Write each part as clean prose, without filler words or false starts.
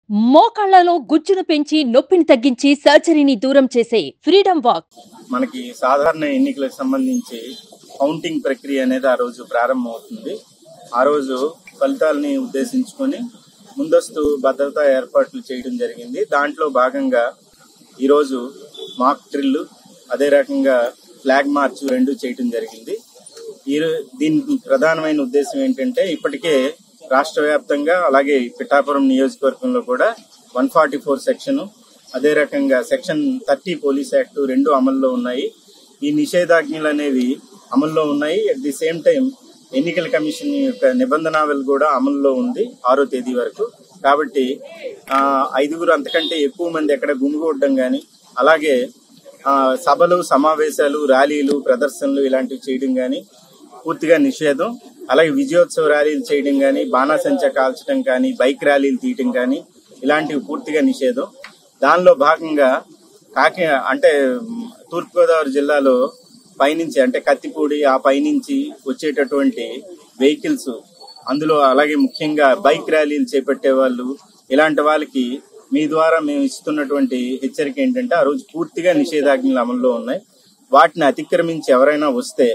మోకాళ్లలో గుజ్జును పెంచి నొప్పిని తగ్గించి సర్జరీని దూరం చేసే ఫ్రీడమ్ వాక్. మనకి సాధారణ ఎన్నికలకు సంబంధించి కౌంటింగ్ ప్రక్రియ అనేది ఆ రోజు ప్రారంభమవుతుంది. ఆ రోజు ఫలితాలని ఉద్దేశించుకొని ముందస్తు భద్రతా ఏర్పాట్లు చేయడం జరిగింది. దాంట్లో భాగంగా ఈరోజు మాక్ డ్రిల్, అదే రకంగా ఫ్లాగ్ మార్చ్ రెండు చేయడం జరిగింది. దీనికి ప్రధానమైన ఉద్దేశం ఏంటంటే, ఇప్పటికే రాష్ట్ర వ్యాప్తంగా అలాగే పిఠాపురం నియోజకవర్గంలో కూడా 144 సెక్షన్, అదే రకంగా సెక్షన్ 30 పోలీస్ యాక్ట్ రెండు అమల్లో ఉన్నాయి. ఈ నిషేధాజ్ఞలు అనేవి అమల్లో ఉన్నాయి. అట్ ది సేమ్ టైం ఎన్నికల కమిషన్ యొక్క నిబంధనావళి కూడా అమల్లో ఉంది 6వ తేదీ వరకు. కాబట్టి 5గురు అంతకంటే ఎక్కువ మంది ఎక్కడ గుమిగూడడం కానీ, అలాగే సభలు, సమావేశాలు, ర్యాలీలు, ప్రదర్శనలు ఇలాంటివి చేయడం కానీ పూర్తిగా నిషేధం. అలాగే విజయోత్సవ ర్యాలీలు చేయడం కానీ, బాణాసంచా కాల్చడం కానీ, బైక్ ర్యాలీలు తీయడం కానీ ఇలాంటివి పూర్తిగా నిషేధం. దానిలో భాగంగా తూర్పుగోదావరి జిల్లాలో పైనుంచి అంటే కత్తిపూడి ఆ పైనుంచి వచ్చేటటువంటి వెహికల్స్, అందులో అలాగే ముఖ్యంగా బైక్ ర్యాలీలు చేపట్టే వాళ్ళు, ఇలాంటి వాళ్ళకి మీ ద్వారా మేము ఇస్తున్నటువంటి హెచ్చరిక ఏంటంటే, ఆ రోజు పూర్తిగా నిషేధాజ్ఞలు అమల్లో ఉన్నాయి. వాటిని అతిక్రమించి ఎవరైనా వస్తే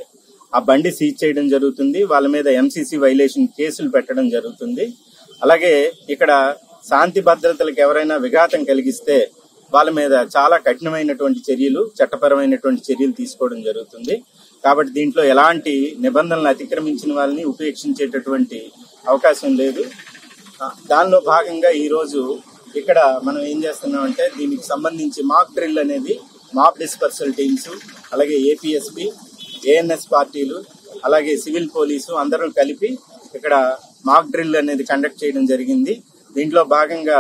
ఆ బండి సీజ్ చేయడం జరుగుతుంది. వాళ్ళ మీద ఎంసీసీ వైలేషన్ కేసులు పెట్టడం జరుగుతుంది. అలాగే ఇక్కడ శాంతి భద్రతలకు ఎవరైనా విఘాతం కలిగిస్తే వాళ్ళ మీద చాలా కఠినమైనటువంటి చర్యలు, చట్టపరమైనటువంటి చర్యలు తీసుకోవడం జరుగుతుంది. కాబట్టి దీంట్లో ఎలాంటి నిబంధనలు అతిక్రమించిన వాళ్ళని ఉపేక్షించేటటువంటి అవకాశం లేదు. దానిలో భాగంగా ఈరోజు ఇక్కడ మనం ఏం చేస్తున్నామంటే, దీనికి సంబంధించి మాక్ డ్రిల్ అనేది మాప్ డిస్పర్సల్ టీమ్స్, అలాగే ఏపీఎస్పీ, ఏఎన్ఎస్ పార్టీలు, అలాగే సివిల్ పోలీసు అందరూ కలిపి ఇక్కడ మాక్ డ్రిల్ అనేది కండక్ట్ చేయడం జరిగింది. దీంట్లో భాగంగా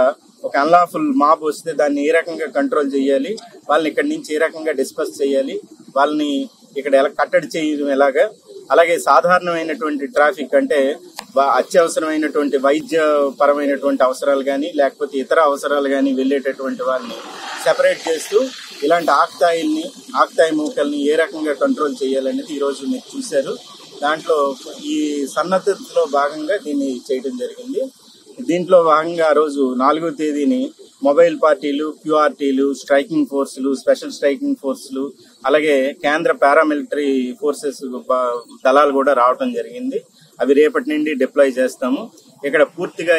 ఒక అన్లాఫుల్ మాబ్ వస్తే దాన్ని ఏ రకంగా కంట్రోల్ చేయాలి, వాళ్ళని ఇక్కడి నుంచి ఏ రకంగా డిస్పర్స్ చేయాలి, వాళ్ళని ఇక్కడ ఎలా కట్టడి చేయడం ఎలాగా, అలాగే సాధారణమైనటువంటి ట్రాఫిక్ అంటే అత్యవసరమైనటువంటి వైద్య పరమైనటువంటి అవసరాలు కానీ లేకపోతే ఇతర అవసరాలు కానీ వెళ్ళేటటువంటి వాళ్ళని సెపరేట్ చేస్తూ ఇలాంటి ఆక్తాయి మూకల్ని ఏ రకంగా కంట్రోల్ చేయాలనేది ఈరోజు మీరు చూశారు. దాంట్లో ఈ సన్నద్ధతలో భాగంగా దీన్ని చేయడం జరిగింది. దీంట్లో భాగంగా ఆ రోజు 4వ తేదీని మొబైల్ పార్టీలు, క్యూఆర్టీలు, స్ట్రైకింగ్ ఫోర్సులు, స్పెషల్ స్ట్రైకింగ్ ఫోర్సులు, అలాగే కేంద్ర పారామిలిటరీ ఫోర్సెస్ దళాలు కూడా రావడం జరిగింది. అవి రేపటి నుండి డిప్లాయ్ చేస్తాము. ఇక్కడ పూర్తిగా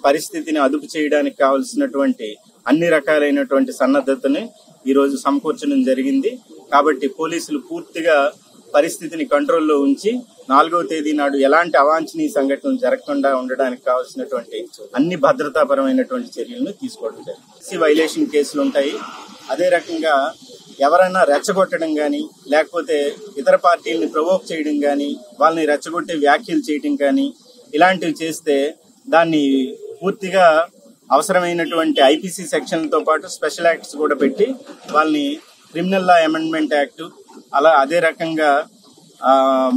పరిస్థితిని అదుపు చేయడానికి కావలసినటువంటి అన్ని రకాలైనటువంటి సన్నద్ధతని ఈరోజు సమకూర్చడం జరిగింది. కాబట్టి పోలీసులు పూర్తిగా పరిస్థితిని కంట్రోల్లో ఉంచి 4వ తేదీ నాడు ఎలాంటి అవాంఛనీయ సంఘటనలు జరగకుండా ఉండడానికి కావాల్సినటువంటి అన్ని భద్రతాపరమైనటువంటి చర్యలను తీసుకోవడం జరిగింది. వైలేషన్ కేసులు ఉంటాయి. అదే రకంగా ఎవరైనా రెచ్చగొట్టడం కానీ లేకపోతే ఇతర పార్టీలని ప్రవోక్ చేయడం కానీ, వాళ్ళని రెచ్చగొట్టే వ్యాఖ్యలు చేయడం కానీ ఇలాంటివి చేస్తే దాన్ని పూర్తిగా అవసరమైనటువంటి ఐపీసీ సెక్షన్లతో పాటు స్పెషల్ యాక్ట్స్ కూడా పెట్టి వాళ్ళని క్రిమినల్ లా అమెండ్మెంట్ యాక్ట్, అదే రకంగా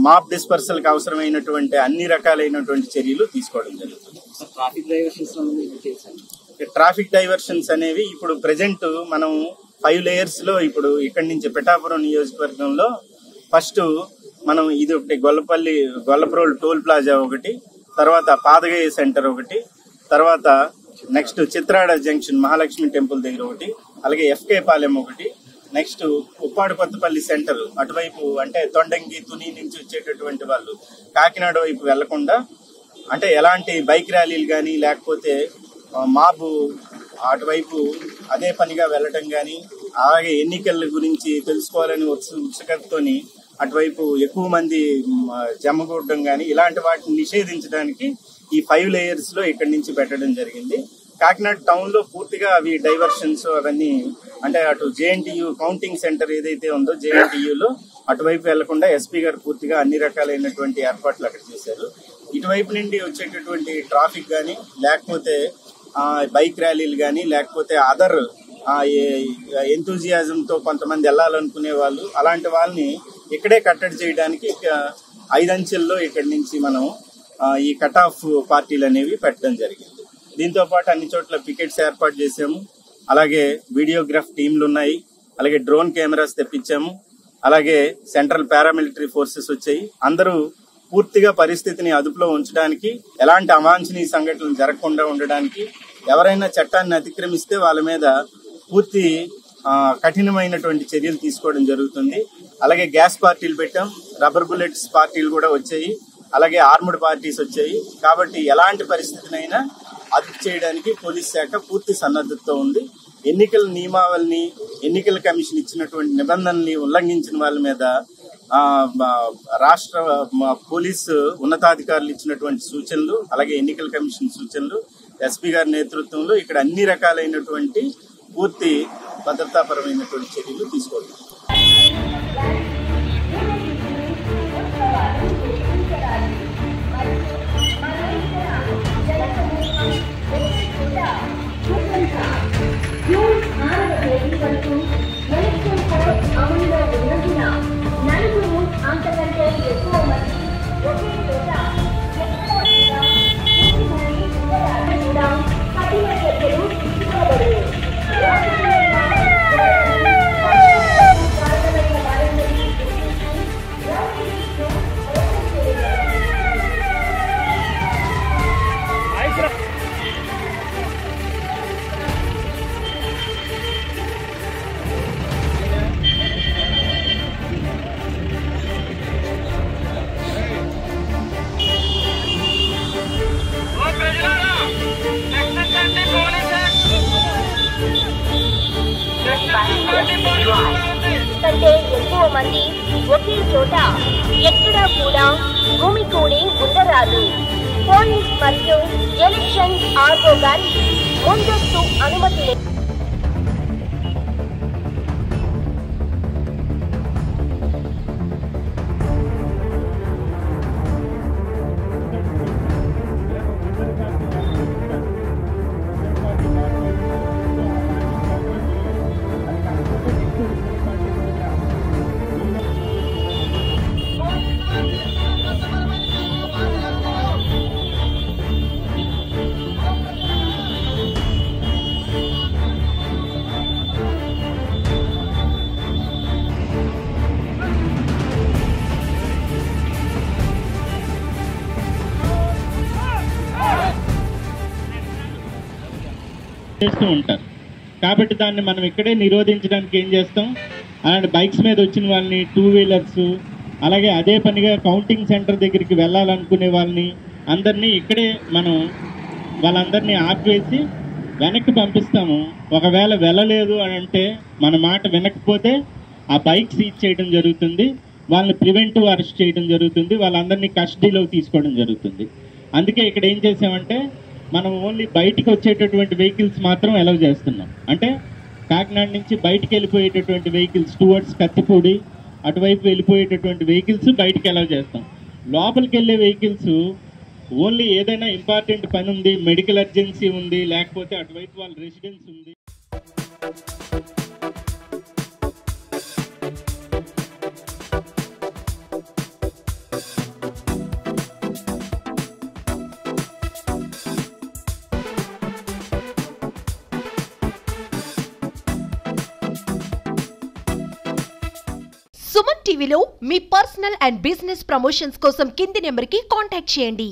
మాప్ డిస్పర్సల్కి అవసరమైనటువంటి అన్ని రకాలైనటువంటి చర్యలు తీసుకోవడం జరుగుతుంది. ట్రాఫిక్ డైవర్షన్స్ అనేవి ఇప్పుడు ప్రెజెంట్ మనం 5 లేయర్స్ లో ఇప్పుడు ఇక్కడి నుంచి పిఠాపురం నియోజకవర్గంలో ఫస్ట్ మనం ఇది ఒకటి గొల్లప్రోల్ టోల్ ప్లాజా ఒకటి, తర్వాత పాదగయ్య సెంటర్ ఒకటి, తర్వాత next Chitrada junction Mahalakshmi temple దగ్గర ఒకటి, అలాగే ఎఫ్కే పాలెం ఒకటి, నెక్స్ట్ ఉప్పాడు కొత్తపల్లి సెంటర్ అటువైపు అంటే తొండంగి, తుని నుంచి వచ్చేటటువంటి వాళ్ళు కాకినాడ వైపు వెళ్లకుండా అంటే ఎలాంటి బైక్ ర్యాలీలు కానీ లేకపోతే మాబు అటువైపు అదే పనిగా వెళ్ళటం కానీ, అలాగే ఎన్నికల గురించి తెలుసుకోవాలని ఉత్సుకతతోని అటువైపు ఎక్కువ మంది జమగూడడం కానీ ఇలాంటి వాటిని నిషేధించడానికి ఈ 5 లేయర్స్ లో ఇక్కడి నుంచి పెట్టడం జరిగింది. కాకినాడ టౌన్ లో పూర్తిగా అవి డైవర్షన్స్ అవన్నీ అంటే అటు జేఎన్టీయూ కౌంటింగ్ సెంటర్ ఏదైతే ఉందో జేఎన్టీయూలో అటువైపు వెళ్లకుండా ఎస్పీ గారు పూర్తిగా అన్ని రకాలైనటువంటి ఏర్పాట్లు అక్కడ చేశారు. ఇటువైపు నుండి వచ్చేటటువంటి ట్రాఫిక్ కానీ లేకపోతే బైక్ ర్యాలీలు కానీ లేకపోతే అదర్ ఎంతూజియాజంతో కొంతమంది వెళ్ళాలనుకునే వాళ్ళు అలాంటి వాళ్ళని ఇక్కడే కట్టడి చేయడానికి 5 అంచెల్లో ఇక్కడి నుంచి మనం ఈ కట్ ఆఫ్ పార్టీలు అనేవి పెట్టడం జరిగింది. దీంతో పాటు అన్ని చోట్ల పికెట్స్ ఏర్పాటు చేసాము. అలాగే వీడియోగ్రాఫ్ టీంలు ఉన్నాయి, అలాగే డ్రోన్ కెమెరాస్ తెప్పించాము, అలాగే సెంట్రల్ పారామిలిటరీ ఫోర్సెస్ వచ్చాయి. అందరూ పూర్తిగా పరిస్థితిని అదుపులో ఉంచడానికి, ఎలాంటి అవాంఛనీయ సంఘటనలు జరగకుండా ఉండడానికి ఎవరైనా చట్టాన్ని అతిక్రమిస్తే వాళ్ళ మీద పూర్తి కఠినమైనటువంటి చర్యలు తీసుకోవడం జరుగుతుంది. అలాగే గ్యాస్ పార్టీలు పెట్టాం, రబ్బర్ బుల్లెట్స్ పార్టీలు కూడా వచ్చాయి, అలాగే ఆర్మ్డ్ పార్టీస్ వచ్చాయి. కాబట్టి ఎలాంటి పరిస్థితినైనా అదుపు చేయడానికి పోలీస్ శాఖ పూర్తి సన్నద్ధతతో ఉంది. ఎన్నికల నియమావళిని, ఎన్నికల కమిషన్ ఇచ్చినటువంటి నిబంధనల్ని ఉల్లంఘించిన వాళ్ళ మీద రాష్ట్ర పోలీసు ఉన్నతాధికారులు ఇచ్చినటువంటి సూచనలు, అలాగే ఎన్నికల కమిషన్ సూచనలు, ఎస్పీ గారి నేతృత్వంలో ఇక్కడ అన్ని రకాలైనటువంటి పూర్తి భద్రతాపరమైనటువంటి చర్యలు తీసుకోవాలి. కంటే ఎక్కువ మంది ఒకే చోట ఎక్కడా కూడా భూమి కూడి ఉండరాదు. పోలీస్ మరియు ఎలక్షన్ ఆర్ఓ గారికి ముందస్తు అనుమతి లేదు. చేస్తూ ఉంటారు. కాబట్టి దాన్ని మనం ఇక్కడే నిరోధించడానికి ఏం చేస్తాం, అలాంటి బైక్స్ మీద వచ్చిన వాళ్ళని, 2 వీలర్స్, అలాగే అదే పనిగా కౌంటింగ్ సెంటర్ దగ్గరికి వెళ్ళాలనుకునే వాళ్ళని అందరినీ ఇక్కడే మనం వాళ్ళందరినీ ఆపివేసి వెనక్కి పంపిస్తాము. ఒకవేళ వెళ్ళలేదు అని అంటే, మన మాట వినకపోతే ఆ బైక్ సీజ్ చేయడం జరుగుతుంది, వాళ్ళని ప్రివెంటివ్ అరెస్ట్ చేయడం జరుగుతుంది, వాళ్ళందరినీ కస్టడీలో తీసుకోవడం జరుగుతుంది. అందుకే ఇక్కడ ఏం చేసామంటే, మనం ఓన్లీ బయటికి వచ్చేటటువంటి వెహికల్స్ మాత్రం అలౌ చేస్తున్నాం. అంటే కాకినాడ నుంచి బయటికి వెళ్ళిపోయేటటువంటి వెహికల్స్ టువర్డ్స్ కత్తిపూడి అటువైపు వెళ్ళిపోయేటటువంటి వెహికల్స్ బయటికి అలౌ చేస్తాం. లోపలికి వెళ్ళే వెహికల్స్ ఓన్లీ ఏదైనా ఇంపార్టెంట్ పని ఉంది, మెడికల్ ఎమర్జెన్సీ ఉంది, లేకపోతే అటువైపు వాళ్ళ రెసిడెన్స్ ఉంది. సుమన్ టీవీలో మీ పర్సనల్ అండ్ బిజినెస్ ప్రమోషన్స్ కోసం కింది నెంబర్కి కాంటాక్ట్ చేయండి.